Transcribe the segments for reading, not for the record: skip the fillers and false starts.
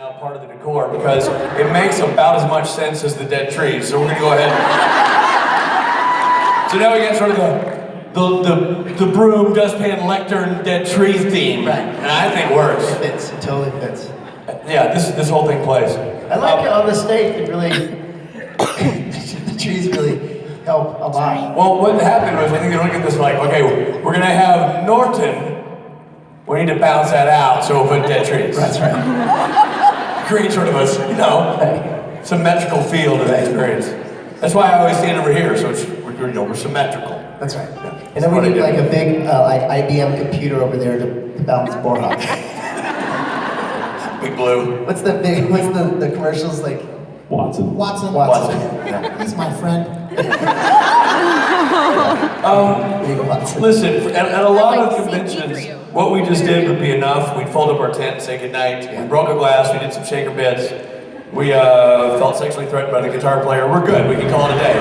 now part of the decor because it makes about as much sense as the dead trees. So we're gonna go ahead. So now we got sort of the broom, dustpan, lectern, dead tree theme, right? And I think works. It fits. It totally fits. Yeah, this whole thing plays. I like it on the stage. It really, the trees really help a lot. Well, what happened was I think they're looking at this like, okay, we're gonna have Norton. We need to bounce that out, so we'll put dead trees. That's right. Create sort of a, symmetrical feel to the experience. That's why I always stand over here, so we're symmetrical. That's right. Yeah. And then we need like a big like IBM computer over there to balance Borhoff. Big blue. What's the commercials like? Watson. Yeah. He's my friend. Listen, at a lot of conventions, what we just did would be enough. We'd fold up our tent and say goodnight. We broke a glass, we did some shaker bits. We felt sexually threatened by the guitar player. We're good, we can call it a day.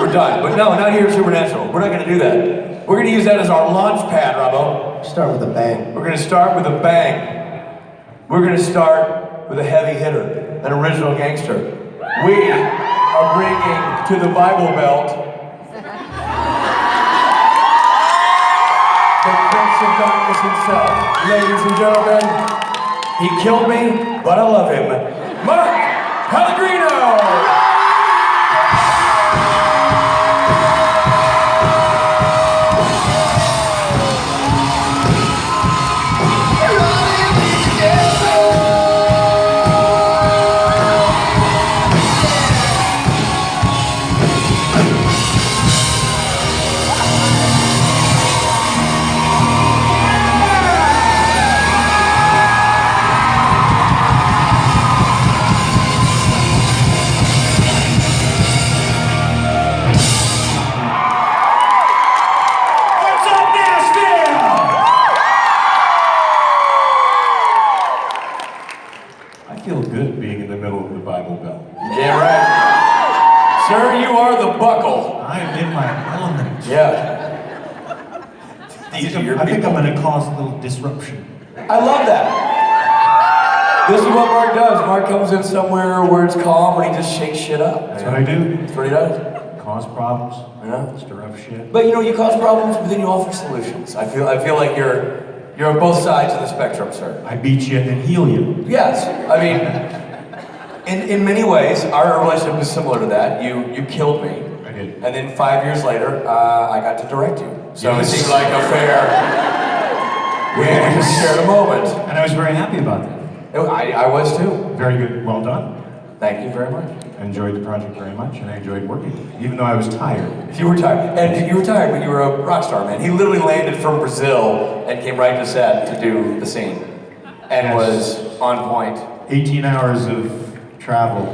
We're done. But no, not here at Supernatural. We're not gonna do that. We're gonna use that as our launch pad, Robbo. Start with a bang. We're gonna start with a bang. We're gonna start with a heavy hitter, an original gangster. We are bringing to the Bible Belt the Prince of Darkness himself. Ladies and gentlemen, he killed me, but I love him. Mark Pellegrino! Damn right. Sir, you are the buckle. I am in my element. Yeah. I think I'm going to cause a little disruption. I love that. This is what Mark does. Mark comes in somewhere where it's calm and he just shakes shit up. That's what I do. That's what he does. Cause problems. Yeah. Stir up shit. But you cause problems, but then you offer solutions. I feel like you're on both sides of the spectrum, sir. I beat you and then heal you. Yes. I mean, in many ways, our relationship is similar to that. You killed me. I did. And then 5 years later, I got to direct you. So Yes. it seemed like a fair. We shared a moment. And I was very happy about that. I was too. Very good. Well done. Thank you very much. I enjoyed the project very much, and I enjoyed working, even though I was tired. You were tired, and you were tired, but you were a rock star, man. He literally landed from Brazil and came right to set to do the scene, and was on point. 18 hours of travel,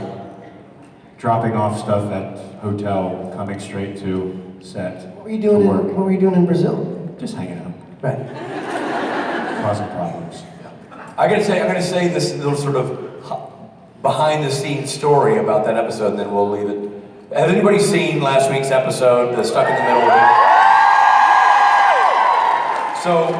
dropping off stuff at hotel, coming straight to set. What were you doing in Brazil? Just hanging out. Right. Causing problems. I'm gonna say this little sort of behind-the-scenes story about that episode, and then we'll leave it. Has anybody seen last week's episode, the Stuck in the Middle? So,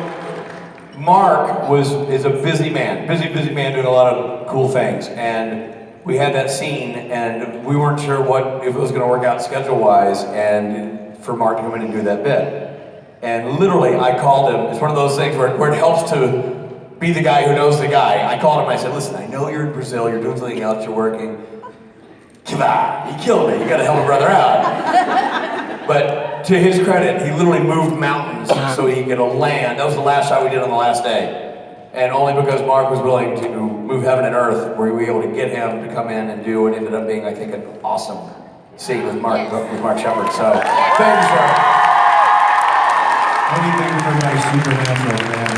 Mark is a busy man doing a lot of cool things, and we had that scene, and we weren't sure if it was going to work out schedule-wise, and for Mark to come in and do that bit. And literally, I called him. It's one of those things where it helps to be the guy who knows the guy. I called him, I said, listen, I know you're in Brazil, you're doing something else, you're working. He killed me, you gotta help a brother out. But to his credit, he literally moved mountains so he could land. That was the last shot we did on the last day. And only because Mark was willing to move heaven and earth were we able to get him to come in and do what ended up being, I think, an awesome scene with Mark Sheppard. So, thank you, sir. Anything for my Supernatural, man.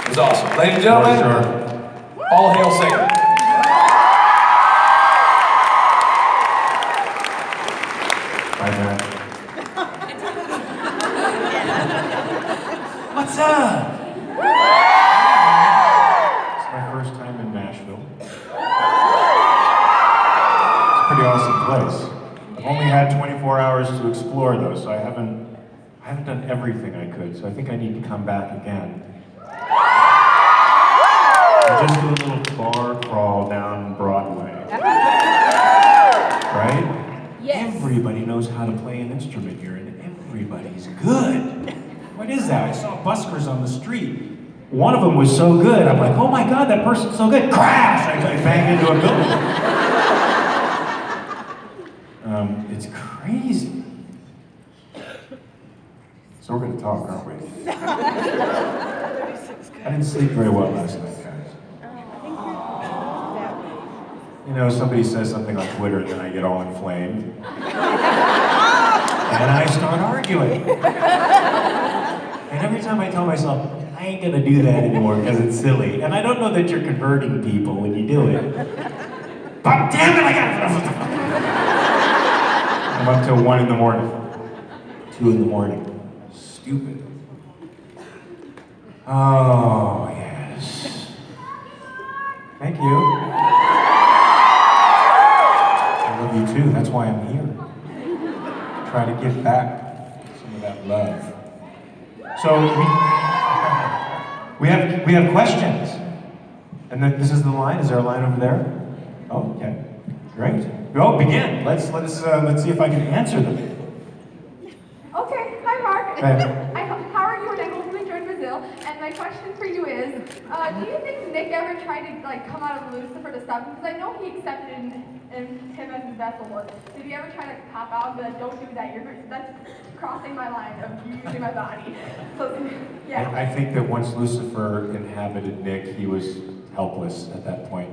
It was awesome. Ladies and gentlemen, sure. all hail Satan. Bye, man. What's up? It's my first time in Nashville. It's a pretty awesome place. I've only had 24 hours to explore though, so I haven't done everything I could, so I think I need to come back again. And just do a little bar that? I saw buskers on the street. One of them was so good, I'm like, oh my God, that person's so good. Crash! I banged into a building. It's crazy. So we're gonna talk, aren't we? I didn't sleep very well last night, guys. You know, somebody says something on Twitter, then I get all inflamed. And I start arguing. And every time I tell myself, I ain't gonna do that anymore because it's silly. And I don't know that you're converting people when you do it. But damn it, I gotta... I'm up till 1 in the morning. 2 in the morning. Stupid. Oh, yes. Thank you. I love you too, that's why I'm here. Try to give back some of that love. So we have questions. And then this is the line. Is there a line over there? Oh, okay. Great. Go, begin. Let's see if I can answer them. Okay, hi Mark. Hey. How are you? And I hope you enjoyed Brazil. And my question for you is, do you think Nick ever tried to come out of Lucifer to stop him? Because I know he accepted him as his vessel was. Did he ever try to pop out and be like, don't do that? That's crossing my line of you using my body. So yeah. I think that once Lucifer inhabited Nick, he was helpless at that point.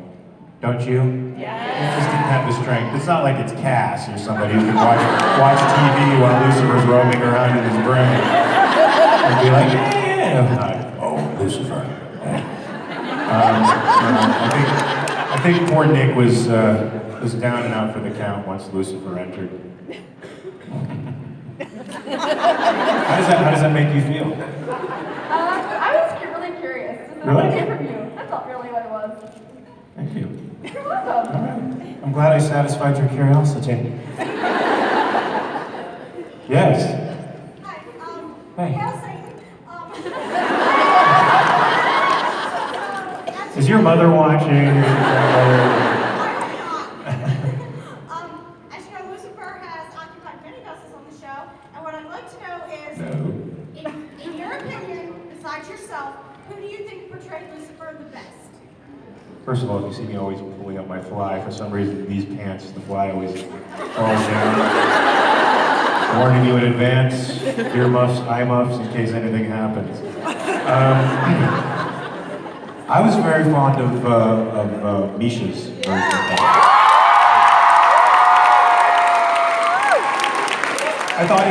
Don't you? Yeah. He just didn't have the strength. It's not like it's Cass or somebody who can watch TV while Lucifer's roaming around in his brain. And be like, yeah. Oh, Lucifer. I think poor Nick was down and out for the count once Lucifer entered. How does that make you feel? I was really curious. Just Really? an interview. That's not really what it was. Thank you. You're welcome. All right. I'm glad I satisfied your curiosity. Yes. Hi, Hey. as Is your mother watching? you know, Lucifer has occupied many vessels on the show, and what I'd like to know is, No. in your opinion, besides yourself, who do you think portrayed Lucifer the best? First of all, if you see me always pulling up my fly, for some reason these pants, the fly always falls down. Warning you in advance, earmuffs, eye muffs, in case anything happens. I was very fond of Misha's version. I thought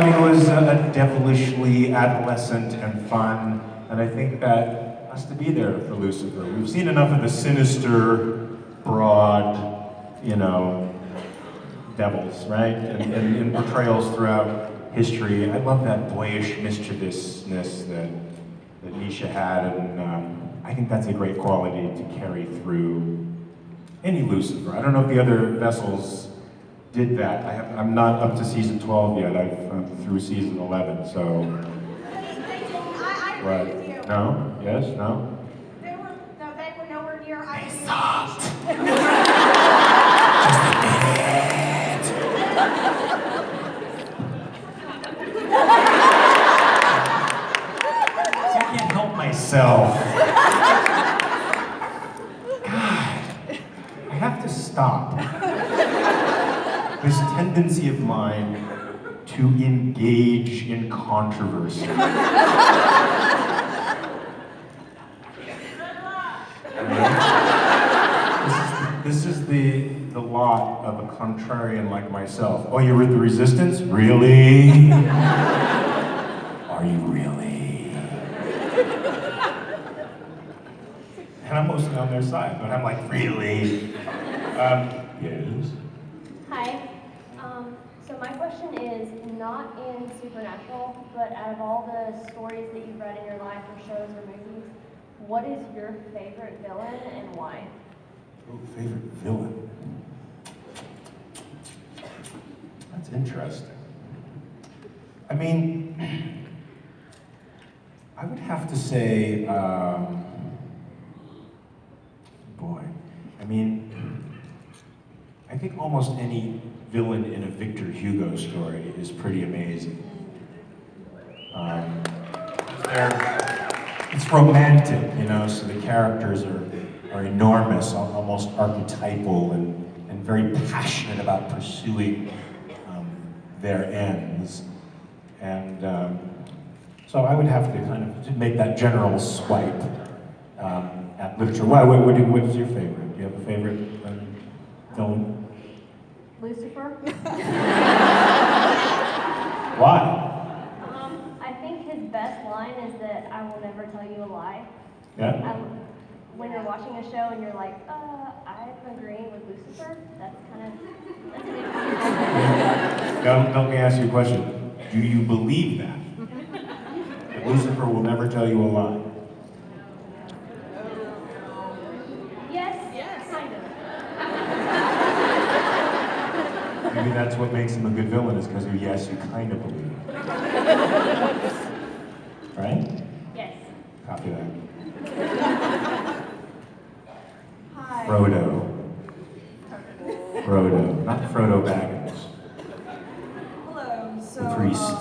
he was devilishly adolescent and fun, and I think that has to be there for Lucifer. We've seen enough of the sinister, broad, devils, right? And in portrayals throughout history. I love that boyish mischievousness that Misha had, and I think that's a great quality to carry through any Lucifer. I don't know if the other vessels did that. I'm not up to season 12 yet. I'm through season 11, so. They didn't. I Right. agree with you. No? Yes? No? They were nowhere near. They sucked. I can't help myself. God, I have to stop this tendency of mine to engage in controversy. This is the lot of a contrarian like myself. Oh, you're with the resistance? Really? Are you really? And I'm mostly on their side, but I'm like, really? Yes? Hi. So my question is not in Supernatural, but out of all the stories that you've read in your life or shows or movies, what is your favorite villain and why? Oh, favorite villain? That's interesting. I mean, I would have to say, boy, I mean, I think almost any villain in a Victor Hugo story is pretty amazing. It's romantic, you know, so the characters are enormous, almost archetypal, and very passionate about pursuing their ends. And so I would have to kind of make that general swipe at literature. What's your favorite? Do you have a favorite villain? Lucifer. Why? I think his best line is that I will never tell you a lie. Yeah? When you're watching a show and you're like, I'm agreeing with Lucifer, that's an interesting. Now, let me ask you a question. Do you believe that? That Lucifer will never tell you a lie? Yes, kind of. Maybe that's what makes him a good villain, is because of yes, you kind of believe it. Right? Yes. Copy that. Hi. Frodo. Frodo, not Frodo Baggins. Hello. So, The priest.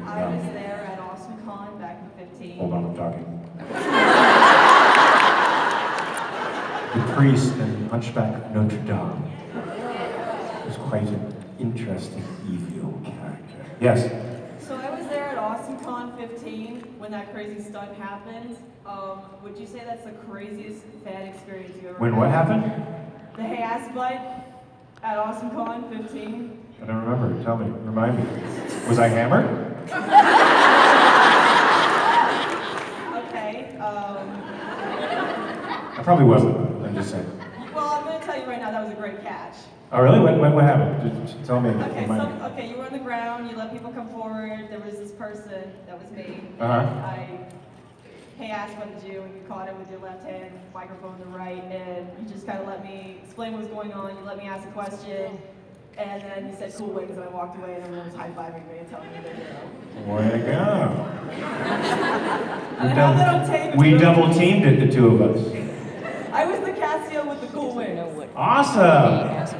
I was there at AwesomeCon back in 15. Hold on, I'm talking. The priest in Hunchback of Notre Dame was quite an interesting evil character. Yes? So I was there at AwesomeCon 15 when that crazy stunt happened. Would you say that's the craziest fan experience you ever When had? what happened? The hey ass butt at AwesomeCon 15. I don't remember. Tell me. Remind me. Was I hammered? Okay. I probably wasn't. I'm just saying. Well, I'm going to tell you right now that was a great catch. Oh, really? What happened? Just tell me. Okay, Remind me. okay, you were on the ground, you let people come forward, there was this person, that was me. Uh-huh. Hey, asked what to do, and you caught it with your left hand, microphone in the right, and you just kind of let me explain what was going on, you let me ask a question, and then you said cool wings, and I walked away, and everyone was high-fiving me and telling me they're hero. Way to go. I have that on tape. We double teamed it, the two of us. I was the Casio with the cool wings. Awesome.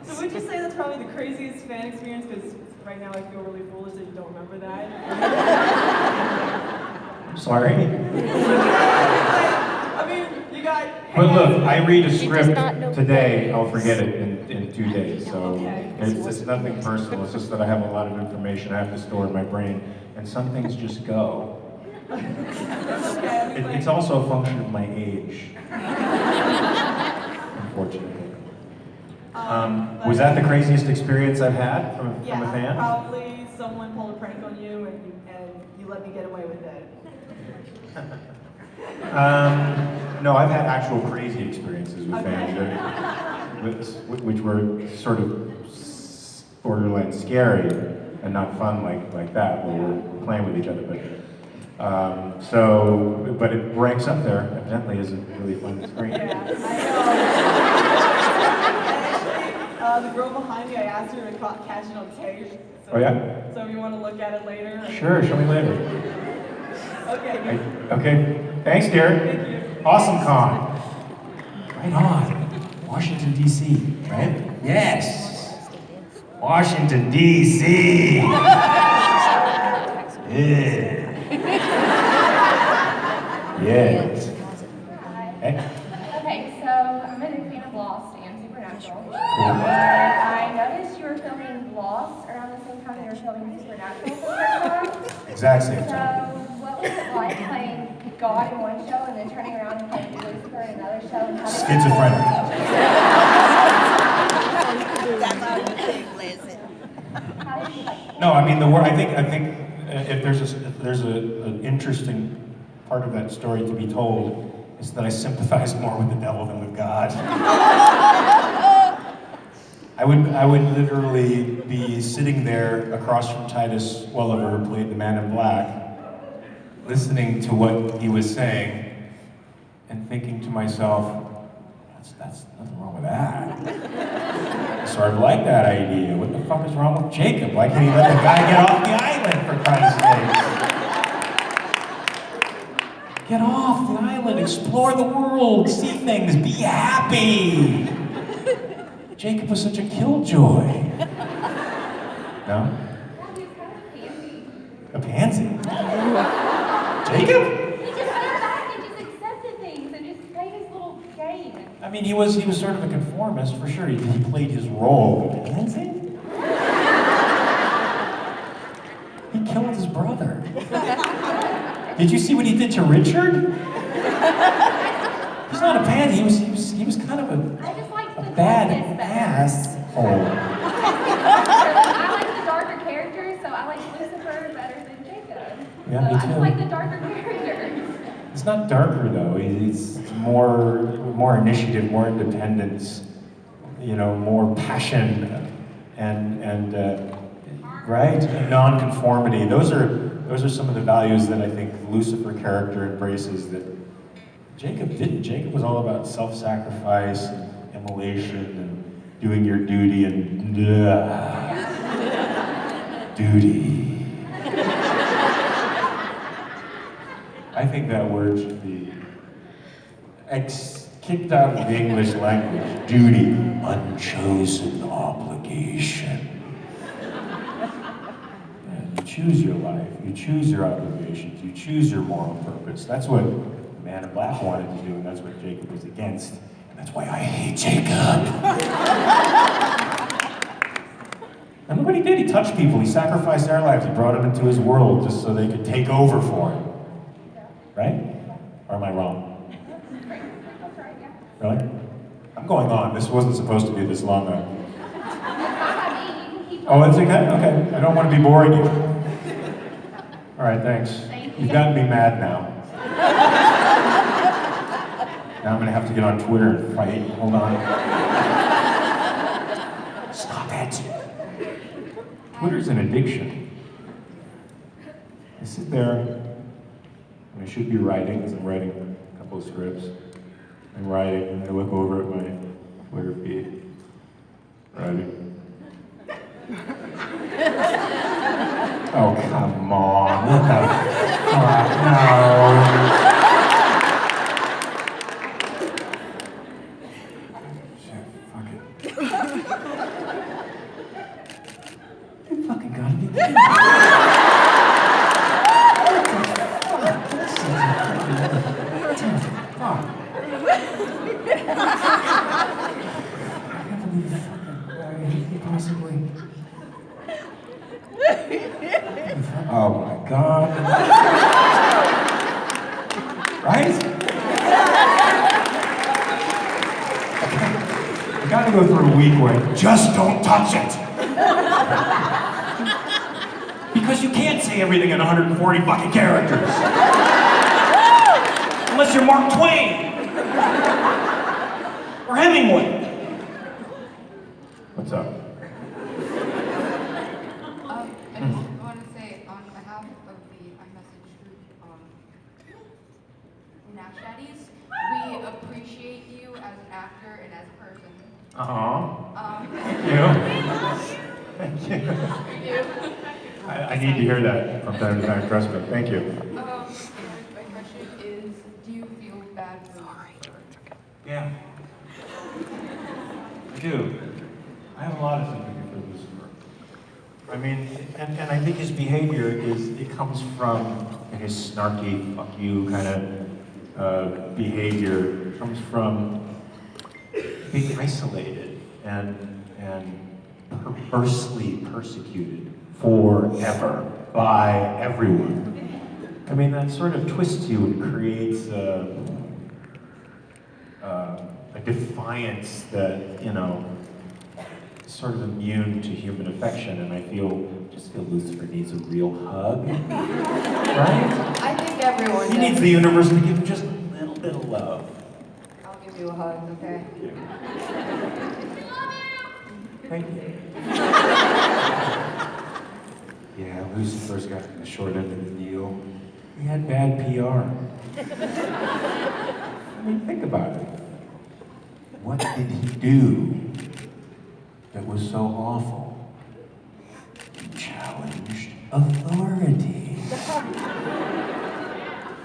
So would you say that's probably the craziest fan experience? Because right now I feel really foolish that you don't remember that. I'm sorry. I mean, you got... But look, I read a script today, I'll forget it in 2 days. So Okay. it's nothing personal. It's just that I have a lot of information I have to store in my brain, and some things just go. Okay, It's also a function of my age, unfortunately. Was that the craziest experience I've had from a fan? Probably someone pulled a prank on you and you let me get away with it. No, I've had actual crazy experiences with fans, which were sort of borderline scary and not fun like that, where we're playing with each other. But it ranks up there, evidently, as a really fun experience. The girl behind me, I asked her to catch it on tape. So, Oh, yeah? So if you want to look at it later. Sure, show me later. Okay. Okay, thanks, dear. Thank you. Awesome con. Right on. Washington, D.C., right? Yes. Washington, D.C. Yeah. Yes. Hey. Okay, so I'm a big fan of Lost and Supernatural. And I noticed you were filming Lost around the same time you were filming Supernatural for the first time. Exact same So, time. what was it like playing God in one show and then turning around and playing Lucifer in another show? And how did Schizophrenic. How did you like? No, I mean the word. I think if there's an interesting part of that story to be told, is that I sympathize more with the devil than with God. I would literally be sitting there across from Titus Welliver, who played the Man in Black, listening to what he was saying, and thinking to myself, that's nothing wrong with that. I sort of like that idea. What the fuck is wrong with Jacob? Why can't he let the guy get off the island, for Christ's sake? Get off the island, explore the world, see things, be happy. Jacob was such a killjoy. No? A pansy. even. I mean, he was sort of a conformist for sure. He played his role. Dancing? He killed his brother. Did you see what he did to Richard? He's not a pansy. He was kind of I just like the a bad darkness better. asshole. I like the darker characters, so I like Lucifer better than Jacob. Yeah, so me I too. just like the darker characters. It's not darker though. It's more initiative, more independence. You know, more passion, and right, non-conformity. Those are some of the values that I think the Lucifer character embraces that Jacob didn't. Jacob was all about self-sacrifice and immolation and doing your duty and duty. I think that word should be kicked out of the English language. Duty, unchosen obligation. You choose your life, you choose your obligations, you choose your moral purpose. That's what the man in black wanted to do, and that's what Jacob was against. And that's why I hate Jacob. And look what he did. He touched people, he sacrificed their lives, he brought them into his world just so they could take over for him. Right? Or am I wrong? Really? I'm going on. This wasn't supposed to be this long though. Oh, it's okay? Okay. I don't want to be boring you. All right, thanks. You've gotten me mad now. Now I'm going to have to get on Twitter and fight. Hold on. Stop it. Twitter's an addiction. I sit there, and I should be writing, because I'm writing a couple of scripts. I'm writing, and I look over at my Twitter feed. Writing. Oh, come on. What the fuck? No. Shit, fuck it. You fucking gotta be kidding me. Oh my God. Right? I gotta go through a week where just don't touch it. Because you can't say everything in 140 fucking characters. Unless you're Mark Twain. Or Hemingway. What's up? I just want to say, on behalf of the iMessage group, Nashaddies, we appreciate you as an actor and as a person. Thank you. Thank you. We do. I need to hear that from time to time, trust me. Thank you. And my question is, do you feel bad for Lucifer? Yeah. I do. I have a lot of sympathy for Lucifer. I mean, and I think his behavior it comes from his snarky, fuck you kind of behavior. It comes from being isolated and perversely persecuted forever by everyone. I mean, that sort of twists you and creates a defiance that, you know, is sort of immune to human affection, and I just feel Lucifer needs a real hug, right? I think everyone He does. needs the universe to give him just a little bit of love. I'll give you a hug, okay? Thank you. Yeah, Lucifer's got the short end of the deal. He had bad PR. I mean, think about it. What did he do that was so awful? He challenged authority.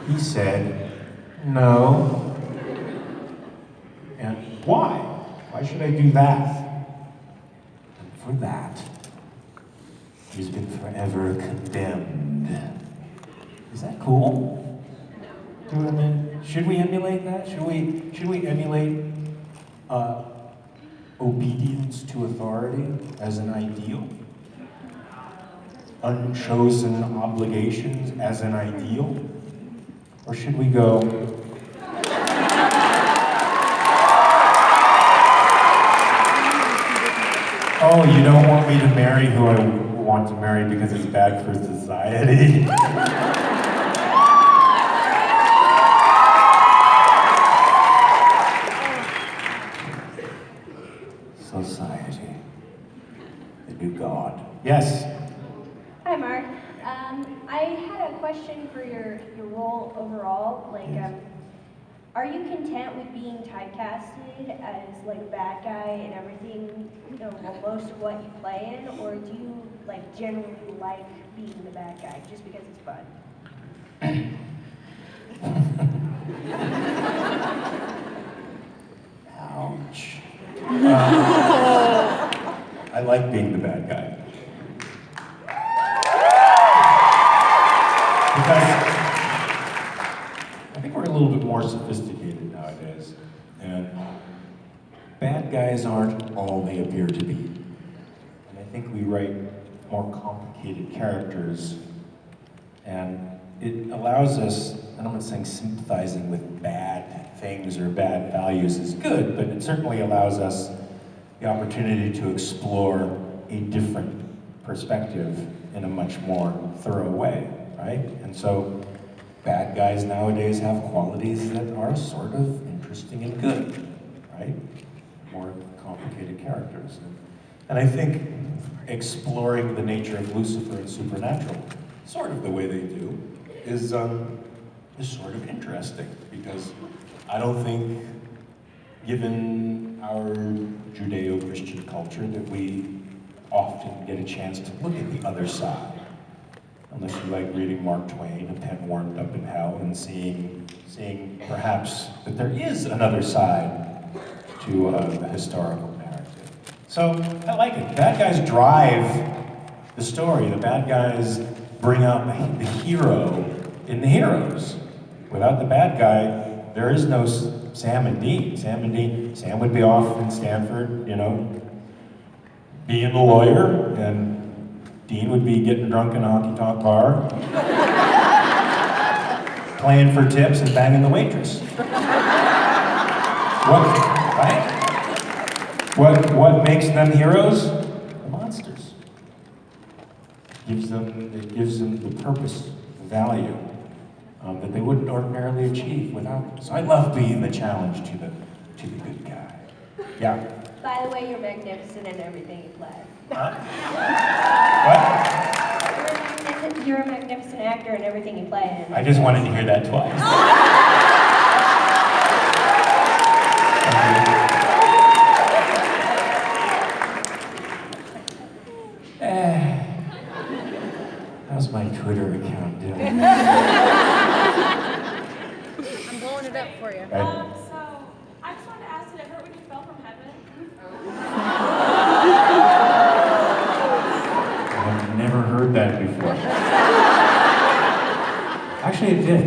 He said, no. And why? Why should I do that? And for that, he's been forever condemned. Is that cool? Do you know what I mean? should we emulate that? Should we emulate obedience to authority as an ideal? Unchosen obligations as an ideal? Or should we go, oh, you don't want me to marry who I want to marry because it's bad for society? Society. The new god. Yes? Hi, Mark. I had a question for your role overall. Like, are you content with being typecasted as like a bad guy and everything, most of what you play in, or do you like generally like being the bad guy just because it's fun? Ouch. I like being the bad guy. Because I think we're a little bit more sophisticated nowadays, and bad guys aren't all they appear to be. And I think we write more complicated characters, and it allows us, and I'm not saying sympathizing with bad things or bad values is good, but it certainly allows us the opportunity to explore a different perspective in a much more thorough way, right? And so bad guys nowadays have qualities that are sort of interesting and good, right? More complicated characters. And I think exploring the nature of Lucifer and supernatural, sort of the way they do, is sort of interesting, because I don't think, given our Judeo-Christian culture, that we often get a chance to look at the other side. Unless you like reading Mark Twain, A Pen Warmed Up in Hell, and seeing perhaps that there is another side to the historical narrative. So I like it. Bad guys drive the story. The bad guys bring out the hero in the heroes. Without the bad guy, there is no Sam and Dean. Sam would be off in Stanford, being a lawyer, and Dean would be getting drunk in a honky-tonk bar, playing for tips and banging the waitress. What makes them heroes? The monsters. It gives them the purpose, the value that they wouldn't ordinarily achieve without. So I love being the challenge to the good guy. Yeah. By the way, you're magnificent in everything you play. Huh? What? You're a magnificent actor in everything you play in. I just wanted to hear that twice. How's my Twitter account doing? I'm blowing it up for you. So, I just wanted to ask, did it hurt when you fell from heaven? I've never heard that before. Actually, it did.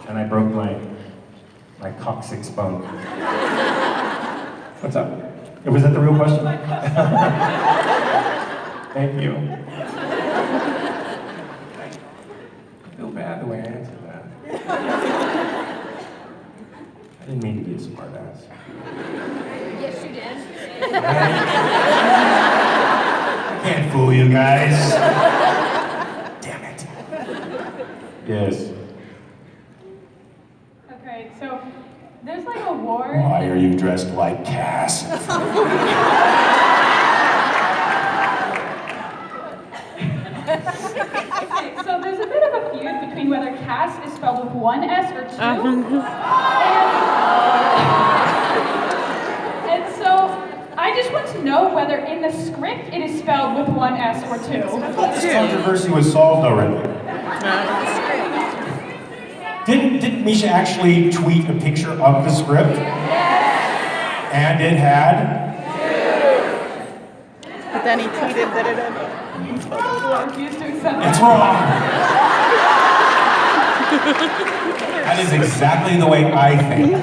And I broke my coccyx bone. What's up? Was that the real question? Thank you. I feel bad the way I answered that. I didn't mean to be a smart ass. Yes, you did. I can't fool you guys. Damn it. Yes. Okay, so there's like a war. Why are you dressed like Cass? Okay, so there's a bit of a feud between whether Cass is spelled with one S or two. And so I just want to know whether in the script it is spelled with one S or two. This controversy was solved already. Didn't Misha actually tweet a picture of the script? Yes. And it had? But then he tweeted that it had. I refuse to accept It's that. wrong. That is exactly the way I think.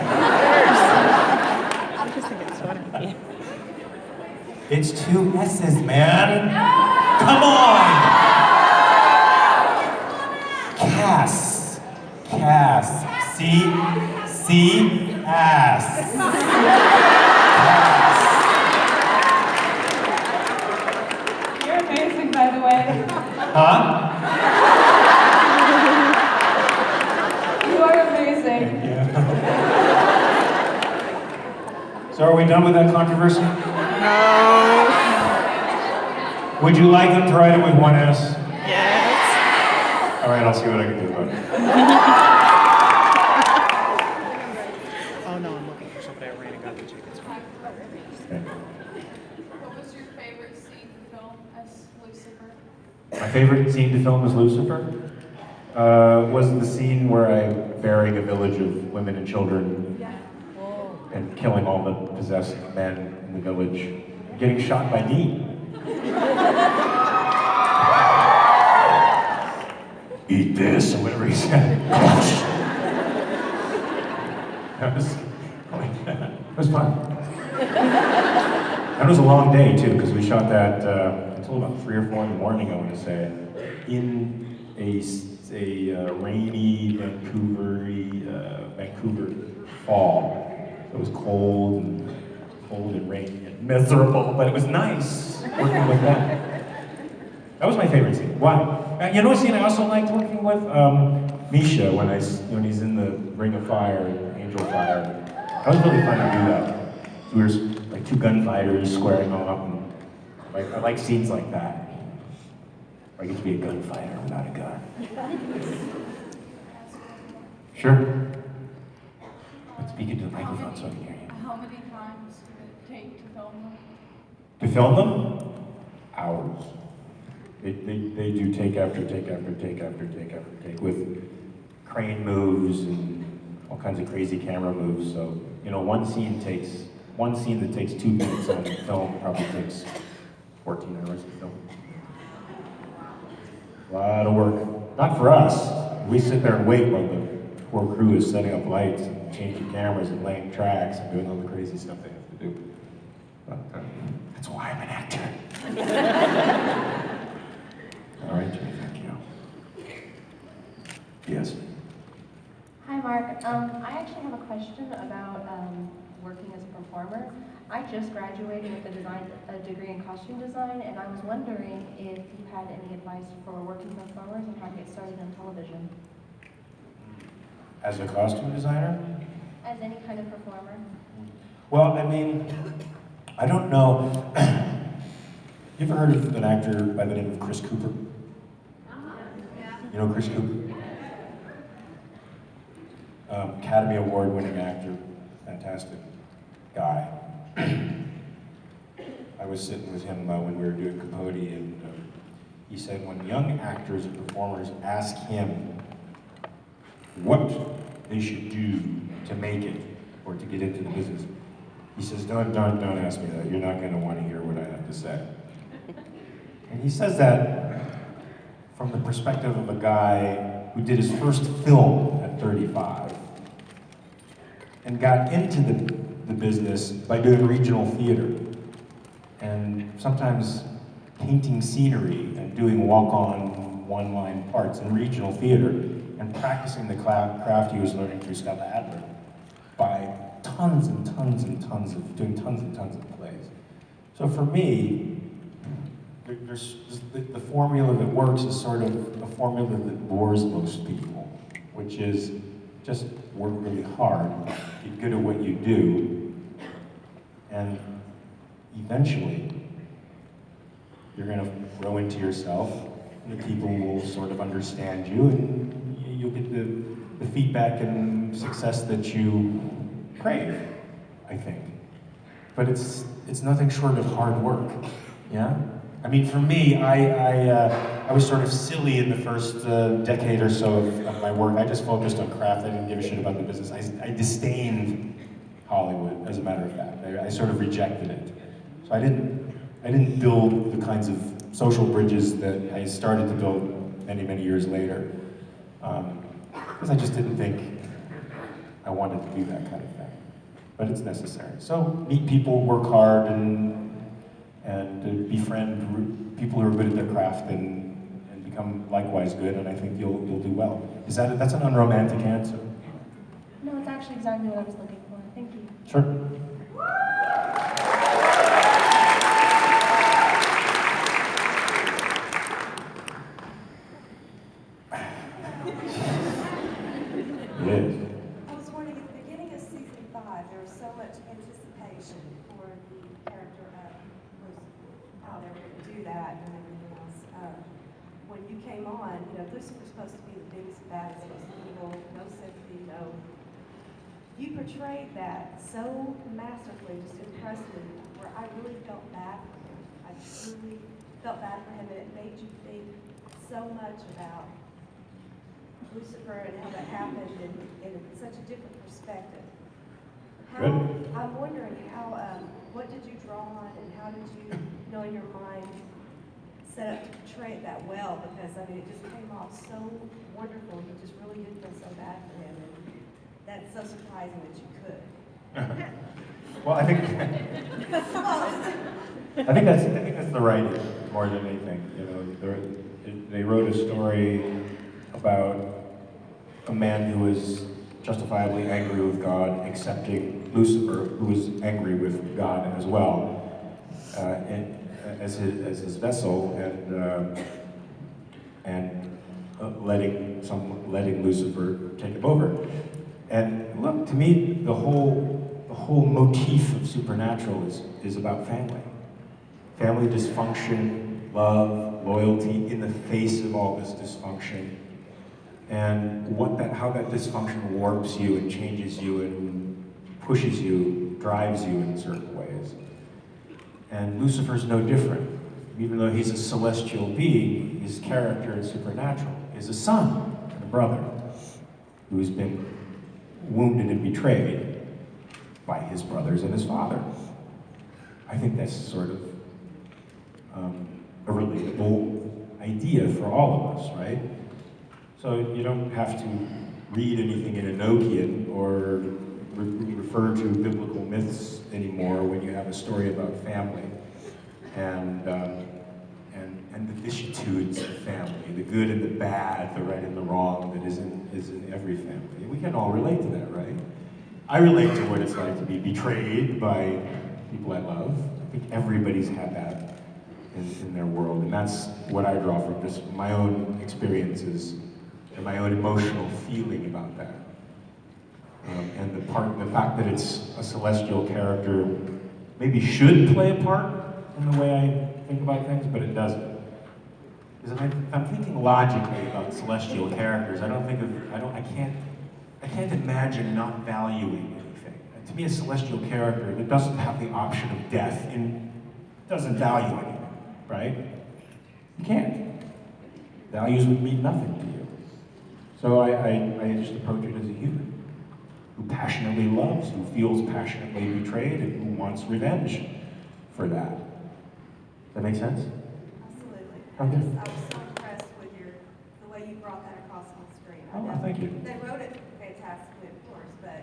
I just think it's funny. It's 2 S's, man. Come on. Cass. C-ass. You're amazing, by the way. Huh? You are amazing. Yeah. So are we done with that controversy? No. Would you like them to write it with 1 S? Yes. All right, I'll see what I can do about it. Oh no, I'm looking for somebody. I ran and got the tickets. Okay. What was your favorite scene to film as Lucifer? My favorite scene to film as Lucifer was the scene where I'm burying a village of women and children and killing all the possessed men in the village, getting shot by me. Eat this, or whatever he said. That was fun. That was a long day too, because we shot that until about 3 or 4 in the morning, I want to say, in a rainy Vancouver fall. It was cold and rainy and miserable, but it was nice working with them. That was my favorite scene. Why? You know what scene I also liked working with? Misha, when he's in the Ring of Fire, Angel Fire. That was really fun to do that. So we were like 2 gunfighters squaring off, and I like scenes like that. I get to be a gunfighter without a gun. Sure. But speak into the microphone so I can hear you. How many times did it take to film them? To film them? Hours. They do take after take after take after take after take with crane moves and all kinds of crazy camera moves. So, one scene that takes 2 minutes on film probably takes 14 hours to film. A lot of work. Not for us. We sit there and wait while the poor crew is setting up lights and changing cameras and laying tracks and doing all the crazy stuff they have to do. But that's why I'm an actor. All right, Jimmy, thank you. Yes. Hi, Mark. I actually have a question about working as a performer. I just graduated with a degree in costume design, and I was wondering if you had any advice for working performers and how to get started on television. As a costume designer? As any kind of performer. Well, I mean, I don't know. You ever heard of an actor by the name of Chris Cooper? You know Chris Cooper? Academy Award-winning actor, fantastic guy. I was sitting with him when we were doing Capote, and he said when young actors and performers ask him what they should do to make it or to get into the business, he says, don't ask me that. You're not going to want to hear what I have to say. And he says that from the perspective of a guy who did his first film at 35 and got into the business by doing regional theater and sometimes painting scenery and doing walk-on, one-line parts in regional theater and practicing the craft he was learning through Scott Adler by tons and tons and tons of, doing tons and tons of plays. So for me, there's the formula that works is sort of a formula that bores most people, which is just work really hard, get good at what you do, and eventually you're going to grow into yourself, and the people will sort of understand you, and you'll get the feedback and success that you crave, I think. But it's nothing short of hard work, yeah? I mean, for me, I was sort of silly in the first decade or so of my work. I just focused on craft. I didn't give a shit about the business. I disdained Hollywood, as a matter of fact. I sort of rejected it. So I didn't build the kinds of social bridges that I started to build many, many years later. Because I just didn't think I wanted to do that kind of thing. But it's necessary. So meet people, work hard, and befriend people who are good at their craft and become likewise good, and I think you'll do well. That's an unromantic answer? No, it's actually exactly what I was looking for. Thank you. Sure. Yes. I was wondering, at the beginning of season 5, there was so much anticipation for the character of Lucifer, how they were going to do that and everything else. When you came on, Lucifer's supposed to be the biggest, baddest, most evil, no sympathy, no. You portrayed that so masterfully, just impressed me, where I really felt bad for him. I truly felt bad for him, and it made you think so much about Lucifer and how that happened in such a different perspective. I'm wondering what did you draw on and how did you, in your mind, set up to portray it that well? Because, it just came off so wonderful. You just really did feel so bad for him. And that's so surprising that you could. Well, I think that's the writing more than anything. They wrote a story about a man who was justifiably angry with God, accepting Lucifer, who was angry with God as well, as his vessel, and letting Lucifer take him over. And look, to me, the whole motif of Supernatural is about family. Family dysfunction, love, loyalty in the face of all this dysfunction. And how that dysfunction warps you and changes you and pushes you, drives you in certain ways. And Lucifer's no different. Even though he's a celestial being, his character in Supernatural is a son and a brother who's been wounded and betrayed by his brothers and his father. I think that's sort of a relatable idea for all of us, right? So you don't have to read anything in Enochian or refer to biblical myths anymore when you have a story about family and the vicissitudes of family, the good and the bad, the right and the wrong that is in every family. We can all relate to that, right? I relate to what it's like to be betrayed by people I love. I think everybody's had that in their world, and that's what I draw from just my own experiences and my own emotional feeling about that. And the fact that it's a celestial character maybe should play a part in the way I think about things, but it doesn't. Because if I'm thinking logically about celestial characters, I can't imagine not valuing anything. To me, a celestial character that doesn't have the option of death doesn't value anything, right? You can't. Values would mean nothing to you. So I just approach it as a human who passionately loves, who feels passionately betrayed, and who wants revenge for that. Does that make sense? Absolutely. Okay. I was so impressed with the way you brought that across on the screen. Oh, thank you. They wrote it fantastically, of course, but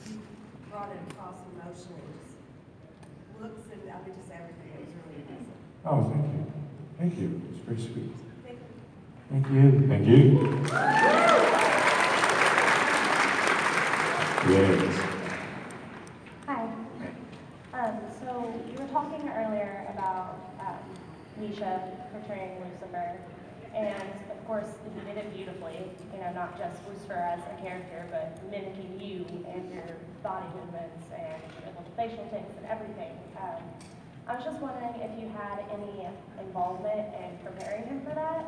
you brought it across emotionally. Just looks and just everything. It was really impressive. Oh, thank you. Thank you. It's very sweet. Thank you. Thank you. Thank you. Yes. Hi. So you were talking earlier about Misha portraying Lucifer, and of course you did it beautifully. Not just Lucifer as a character, but mimicking you and your body movements and your facial tics and everything. I was just wondering if you had any involvement in preparing him for that,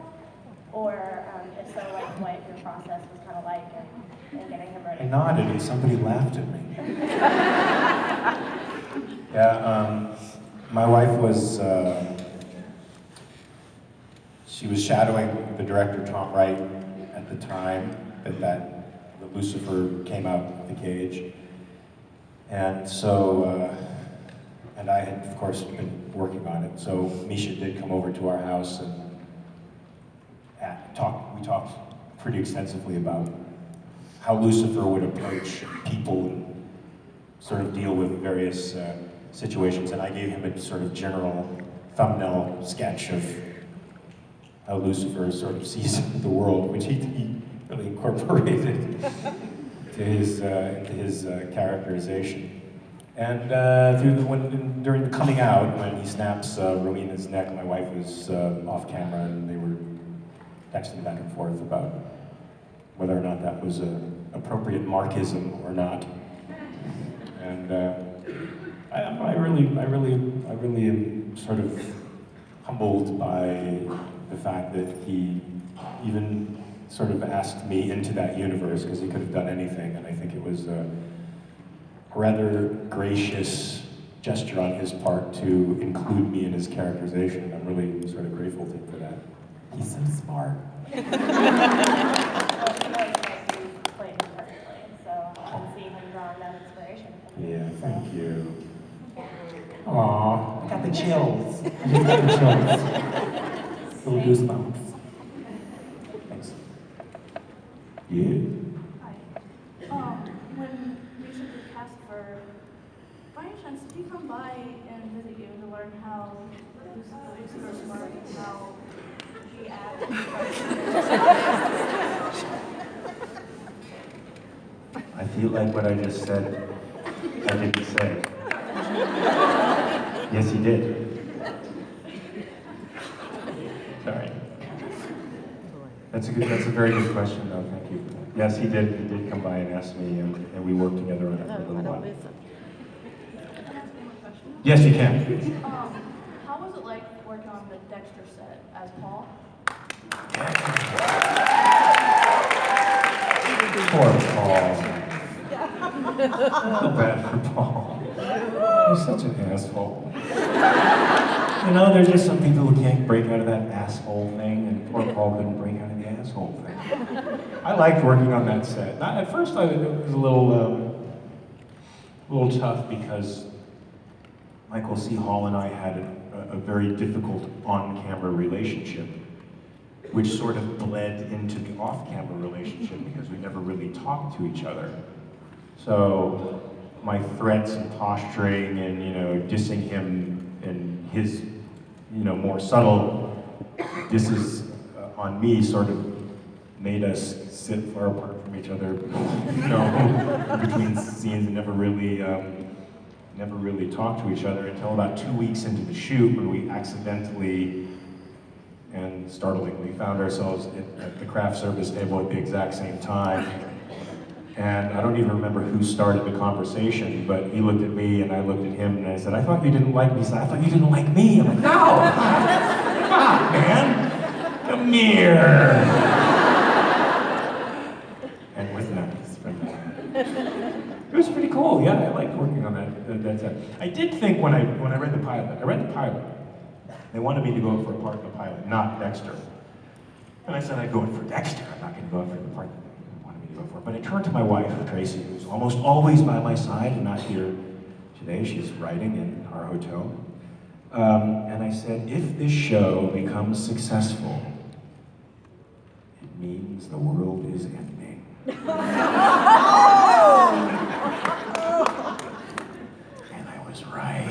or if so, what your process was kind of like in getting him ready. I nodded and somebody laughed at me. Yeah, my wife was, she was shadowing the director, Tom Wright, at the time that Lucifer came out of the cage. And so, and I had, of course, been working on it. So Misha did come over to our house and we talked pretty extensively about how Lucifer would approach people and sort of deal with various situations. And I gave him a sort of general thumbnail sketch of how Lucifer sort of sees the world, which he really incorporated to his characterization. And during the coming out, when he snaps Rowena's neck, my wife was off camera, and they were texting back and forth about whether or not that was an appropriate markism or not. And I really am sort of humbled by the fact that he even sort of asked me into that universe, because he could have done anything, and I think it was a rather gracious gesture on his part to include me in his characterization. I'm really sort of grateful to him for that. He's so smart. Yeah, thank you. Aww, I got the chills. I just got the chills. Little goosebumps. Thanks. Yeah. Hi. When Misha did cast for, by any chance, did he come by and visit you to learn how Lucifer's work and how he acts? I feel like what I just said, I didn't say. Yes, he did. Sorry. That's a very good question, though. Thank you. Yes, he did. He did come by and ask me, and we worked together on it for a little while. Can I ask one more question? Yes, you can. How was it like working on the Dexter set as Paul? Poor Paul. I feel bad for Paul. He's such an asshole. You know, there's just some people who can't break out of that asshole thing, and poor Paul couldn't break out of the asshole thing. I liked working on that set. At first, it was a little tough because Michael C. Hall and I had a very difficult on-camera relationship, which sort of bled into the off-camera relationship because we never really talked to each other. So my threats and posturing and, dissing him and his, more subtle disses on me sort of made us sit far apart from each other, between scenes and never really talked to each other until about 2 weeks into the shoot when we accidentally and startlingly found ourselves at the craft service table at the exact same time. And I don't even remember who started the conversation, but he looked at me and I looked at him and I said, "I thought you didn't like me." He said, "I thought you didn't like me." I'm like, "No! Come on, man! Come here!" And it was nice from that. It was pretty cool, yeah, I liked working on that set. I did think when I read the pilot, they wanted me to go for a part in the pilot, not Dexter. And I said I'd go in for Dexter, I'm not going to go in for the part that they wanted me to go for. But I turned to my wife, Tracy, who's almost always by my side and not here today. She's writing in our hotel. And I said, if this show becomes successful, it means the world is ending. And I was right.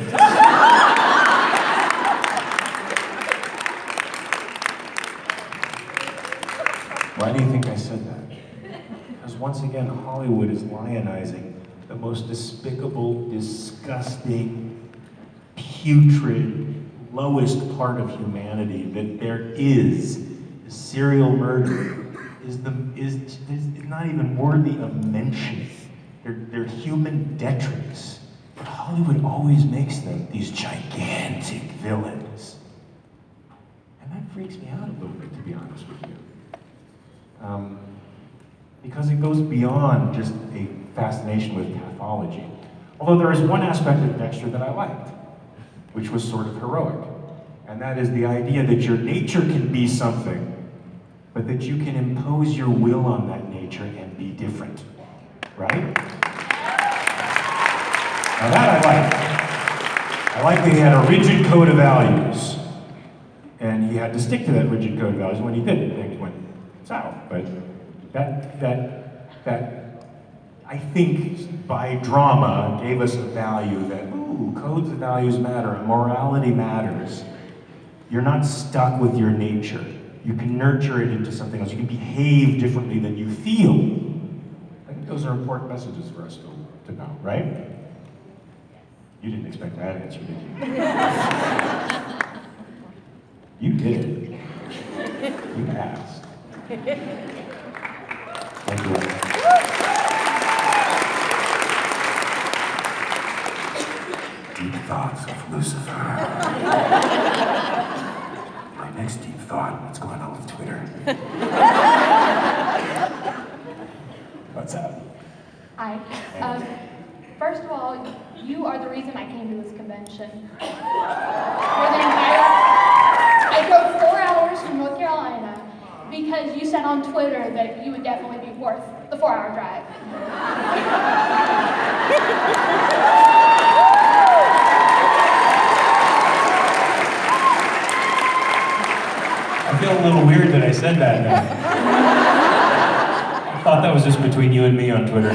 Why do you think I said that? Because once again, Hollywood is lionizing the most despicable, disgusting, putrid, lowest part of humanity that there is. Serial murder is not even worthy of mention. They're human detritus. But Hollywood always makes them these gigantic villains. And that freaks me out a little bit, to be honest with you. Because it goes beyond just a fascination with pathology. Although there is one aspect of Dexter that I liked, which was sort of heroic. And that is the idea that your nature can be something, but that you can impose your will on that nature and be different, right? Now that I liked. I liked that he had a rigid code of values, and he had to stick to that rigid code of values. When he didn't, things went south. But that I think by drama gave us a value that, ooh, codes and values matter, and morality matters. You're not stuck with your nature. You can nurture it into something else. You can behave differently than you feel. I think those are important messages for us to know, right? You didn't expect that answer, did you? You did. You asked. Thank you. Deep thoughts of Lucifer. My next deep thought, what's going on with Twitter? What's up? Hi. First of all, you are the reason I came to this convention. For the entire, I drove 4 hours from North Carolina because you said on Twitter that you would definitely be worth the 4-hour drive. I feel a little weird that I said that now. I thought that was just between you and me on Twitter.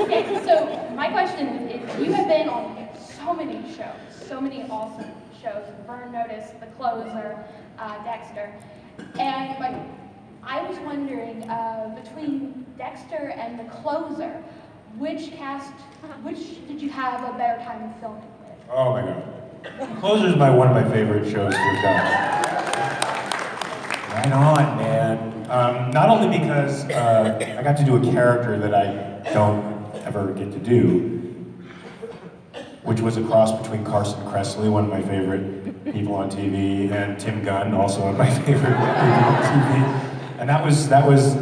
Okay, so my question is, you have been on so many shows, so many awesome shows, Burn Notice, The Closer, Dexter, and I was wondering, between Dexter and The Closer, which did you have a better time filming with? Oh my God. Closer is one of my favorite shows we've done. Right on, man. Not only because I got to do a character that I don't ever get to do, which was a cross between Carson Kressley, one of my favorite people on TV, and Tim Gunn, also one of my favorite people on TV. And that was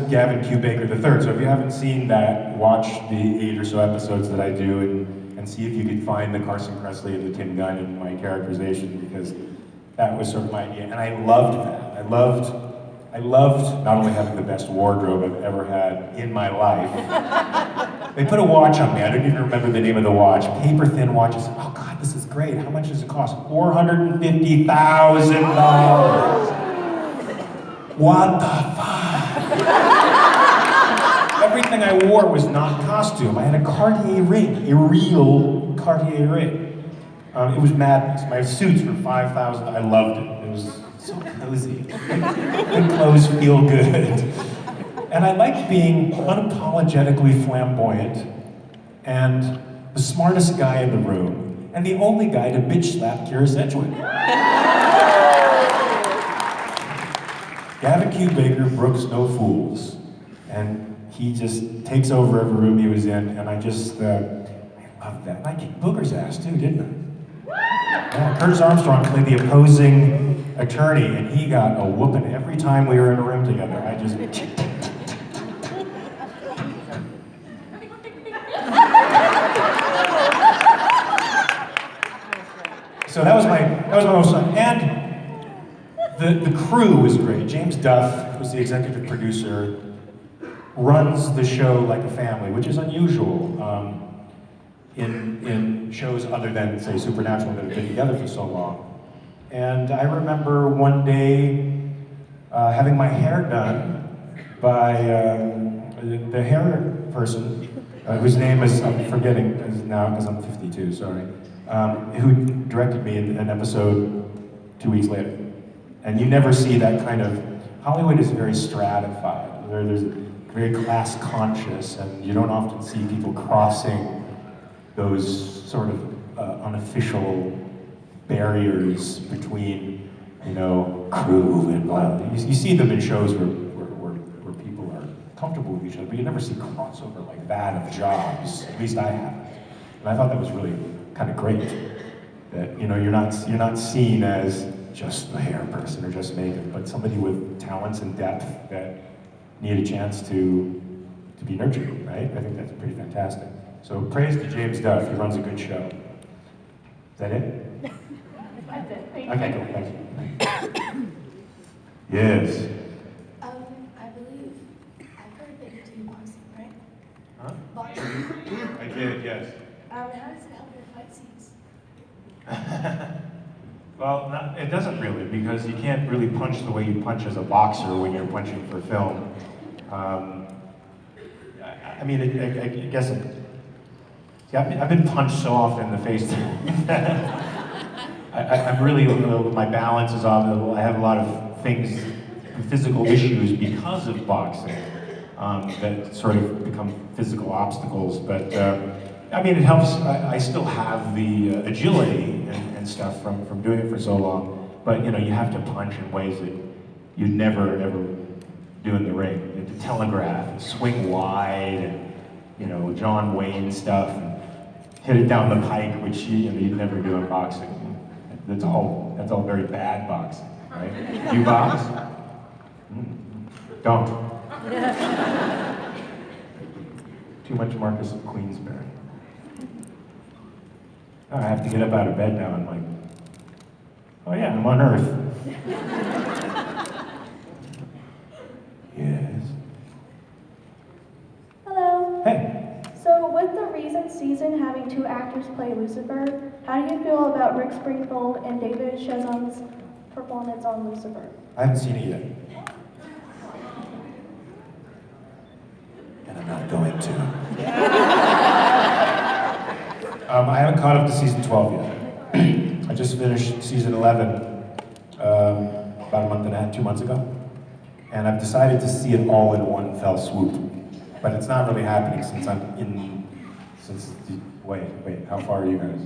Gavin Q. Baker III. So if you haven't seen that, watch the 8 or so episodes that I do and see if you can find the Carson Kressley and the Tim Gunn in my characterization, because that was sort of my idea. And I loved that. I loved not only having the best wardrobe I've ever had in my life. They put a watch on me. I don't even remember the name of the watch. Paper thin watch. I said, oh God, this is great. How much does it cost? $450,000. What the fuck? Everything I wore was not costume. I had a Cartier ring, a real Cartier ring. It was madness. My suits were $5,000. I loved it. It was so cozy. Good clothes feel good. And I liked being unapologetically flamboyant and the smartest guy in the room and the only guy to bitch slap Kira Sedgwick. Gavin Q. Baker brooks no fools, and he just takes over every room he was in, and I loved that. And I kicked Booger's ass too, didn't I? Yeah, Curtis Armstrong played the opposing attorney, and he got a whooping every time we were in a room together. I just... So that was my most fun. And the crew was great. James Duff, who's the executive producer, runs the show like a family, which is unusual in shows other than, say, Supernatural that have been together for so long. And I remember one day having my hair done by the hair person, whose name is, I'm forgetting now because I'm 52, sorry, who directed me in an episode 2 weeks later. And you never see that kind of, Hollywood is very stratified. There's very class conscious, and you don't often see people crossing those sort of unofficial barriers between, crew and blah. You see them in shows where people are comfortable with each other, but you never see crossover like that of jobs. At least I haven't. And I thought that was really kind of great. That you're not seen as just the hair person or just makeup, but somebody with talents and depth that need a chance to be nurtured, right? I think that's pretty fantastic. So praise to James Duff, he runs a good show. Is that it? That's it. Thank Okay, you. cool, thanks. Yes. I believe I've heard that you do boxing, right? Huh? Boxing. I did, yes. How does it help your fight scenes? Well, it doesn't really, because you can't really punch the way you punch as a boxer when you're punching for film. I mean, I guess, yeah, I've been punched so often in the face I'm really, my balance is off. I have a lot of things, physical issues because of boxing that sort of become physical obstacles. But I mean, it helps. I still have the agility and stuff from doing it for so long. But you know, you have to punch in ways that you'd never ever do in the ring. You have to telegraph, and swing wide, and you know, John Wayne stuff, and hit it down the pike, which you'd never do in boxing. That's all very bad boxing, right? You box? Don't. Too much Marcus of Queensberry. Oh, I have to get up out of bed now and like, oh yeah, I'm on Earth. Yes. Hello. Hey. So with the recent season having 2 actors play Lucifer, how do you feel about Rick Springfield and David Chazon's performance on Lucifer? I haven't seen it yet. And I'm not going to. I haven't caught up to season 12 yet. I just finished season 11 about a month and a half, 2 months ago. And I've decided to see it all in one fell swoop. But it's not really happening since wait, how far are you guys?